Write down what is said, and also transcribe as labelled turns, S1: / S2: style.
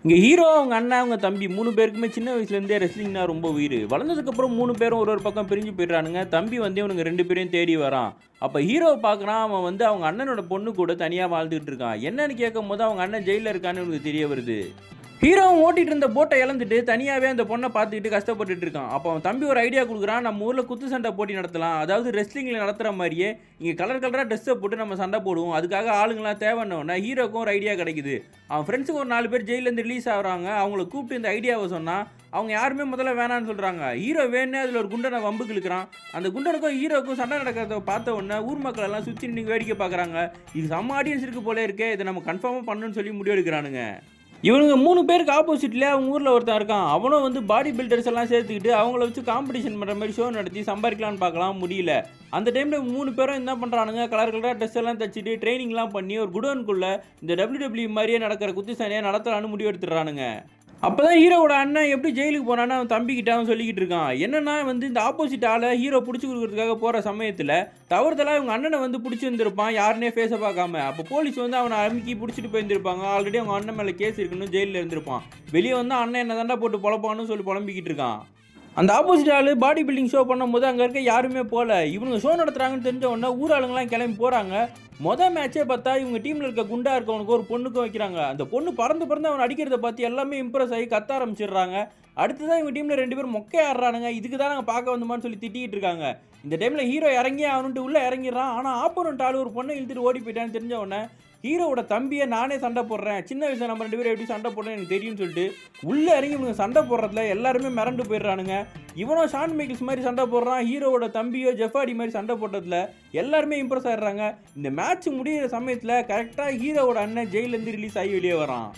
S1: இங்கே ஹீரோ, அவங்க அண்ணன், அவங்க தம்பி 3 பேருக்குமே சின்ன வயசுலேருந்தே ரெஸ்லிங்னா ரொம்ப உயிர். வளர்ந்ததுக்கப்புறம் 3 பேரும் ஒரு ஒரு பக்கம் பிரிஞ்சு போயிடுறானுங்க. தம்பி வந்து இவனுங்க 2 பேரையும் தேடி வரான். அப்போ ஹீரோவை பார்க்குறான். அவன் வந்து அவங்க அண்ணனோட பொண்ணு கூட தனியாக வாழ்ந்துகிட்டு இருக்கான். என்னன்னு கேட்கும்போது அவங்க அண்ணன் ஜெயிலில் இருக்கான்னு இவனுக்கு தெரிய வருது. ஹீரோவும் ஓட்டிட்டு இருந்த போட்டை இழந்துட்டு தனியாகவே அந்த பொண்ணை பார்த்துக்கிட்டு கஷ்டப்பட்டுட்டு இருக்கான். அப்போ அவன் தம்பி ஒரு ஐடியா கொடுக்குறான். நம்ம ஊரில் குத்து சண்டை போட்டி நடத்தலாம். அதாவது ரெஸ்லிங்கில் நடத்துகிற மாதிரியே இங்கே கலர் கலராக ட்ரெஸ்ஸை போட்டு நம்ம சண்டை போடுவோம். அதுக்காக ஆளுங்களாம் தேவைன்னொன்னே ஹீரோக்கும் ஒரு ஐடியா கிடைக்குது. அவன் ஃப்ரெண்ட்ஸுக்கு ஒரு 4 பேர் ஜெயிலேருந்து ரிலீஸ் ஆகிறாங்க. அவங்கள கூப்பிட்டு இந்த ஐடியாவை சொன்னால் அவங்க யாருமே முதல்ல வேணான்னு சொல்கிறாங்க. ஹீரோ வேணே அதில் ஒரு குண்டனை வம்புக்கு இழுக்கிறான். அந்த குண்டனுக்கும் ஹீரோக்கும் சண்டை நடக்கிறத பார்த்த உடனே ஊர் மக்கள் எல்லாம் சுற்றி நின்று வேடிக்கை பார்க்குறாங்க. இது செம்ம ஆடியன்ஸ் இருக்கு போல இருக்கே, இதை நம்ம கன்ஃபார்மாக பண்ணணும்னு சொல்லி முடிவு எடுக்கிறானுங்க. இவனுங்க 3 பேருக்கு ஆப்போசிட்லேயே அவங்க ஊரில் ஒருத்தன் இருக்கான். அவனும் வந்து பாடி பில்டர்ஸ் எல்லாம் சேர்த்துக்கிட்டு அவங்கள வச்சு காம்படிஷன் பண்ணுற மாதிரி ஷோ நடத்தி சம்பாதிக்கலான்னு பார்க்கலாம், முடியல. அந்த டைமில் 3 பேரும் என்ன பண்ணுறானுங்க, கலர் கலராக ட்ரெஸ் எல்லாம் தச்சுட்டு ட்ரைனிங்லாம் பண்ணி ஒரு குடோனுக்குள்ளே இந்த WWE மாதிரியே நடக்கிற குத்து சண்டையாக நடத்தலான்னு முடிவு எடுத்துடுறானுங்க. அப்போ தான் ஹீரோவோட அண்ணன் எப்படி ஜெயிலுக்கு போனான்னு அவன் தம்பிக்கிட்ட அவன் சொல்லிக்கிட்டு இருக்கான். என்னன்னா வந்து இந்த ஆப்போசிட் ஆளை ஹீரோ பிடிச்சி கொடுக்குறதுக்காக போகிற சமயத்தில் தவறுதலாக இவங்க அண்ணனை வந்து பிடிச்சிருந்துருப்பான், யாருனே ஃபேஸை பார்க்காம. அப்போ போலீஸ் வந்து அவனை அமுக்கி பிடிச்சிட்டு போயிருந்திருப்பாங்க. ஆல்ரெடி அவங்க அண்ணன் மேலே கேஸ் இருக்குன்னு ஜெயிலில் இருந்திருப்பான். வெளியே வந்து அண்ணன் என்ன தாண்டா போட்டு பொழப்பான்னு சொல்லி புலம்பிக்கிட்டு இருக்கான். அந்த ஆப்போசிட் ஆள் பாடி பில்டிங் ஷோ பண்ணும்போது அங்கே இருக்க யாருமே போகல. இவங்க ஷோ நடத்துகிறாங்கன்னு தெரிஞ்ச உடனே ஊராளுங்களாம் கிளம்பி போகிறாங்க. மொதல் மேட்சே பார்த்தா இவங்க டீமில் இருக்க குண்டா இருக்கவனுக்கு ஒரு பொண்ணுக்கும் வைக்கிறாங்க. அந்த பொண்ணு பறந்து அவன் அடிக்கிறத பார்த்து எல்லாமே இம்ப்ரெஸ் ஆகி கத்த ஆரம்பிச்சிடுறாங்க. அடுத்ததான் இவங்க டீமில் 2 பேரும் மொக்கை ஆடுறானுங்க. இதுக்கு தான் நாங்கள் பார்க்க வந்தோமான்னு சொல்லி திட்டிகிட்டு இருக்காங்க. இந்த டைமில் ஹீரோ இறங்கி அவனுட்டு உள்ளே இறங்கிடுறான். ஆனால் ஆப்போனன்ட் ஆள் ஒரு பொண்ணை இழுத்துட்டு ஓடி போயிட்டான்னு தெரிஞ்ச உடனே ஹீரோவோட தம்பியை நானே சண்டை போடுறேன், சின்ன வயசில் நம்ம 2 பேரும் எப்படி சண்டை போடுறேன்னு எனக்கு தெரியும்னு சொல்லிட்டு உள்ளே இறங்கி இவங்க சண்டை போடுறதுல எல்லாருமே மிரண்டு போயிடுறானுங்க. இவனோ ஷான் மைக்கிள்ஸ் மாதிரி சண்டை போடுறான். ஹீரோவோட தம்பியோ ஜெஃபாடி மாதிரி சண்டை போட்டதில் எல்லாருமே இம்ப்ரெஸ் ஆகிடுறாங்க. இந்த மேட்ச் முடிகிற சமயத்தில் கரெக்டாக ஹீரோவோட அண்ணன் ஜெயிலேருந்து ரிலீஸ் ஆகி வெளியே வரான்.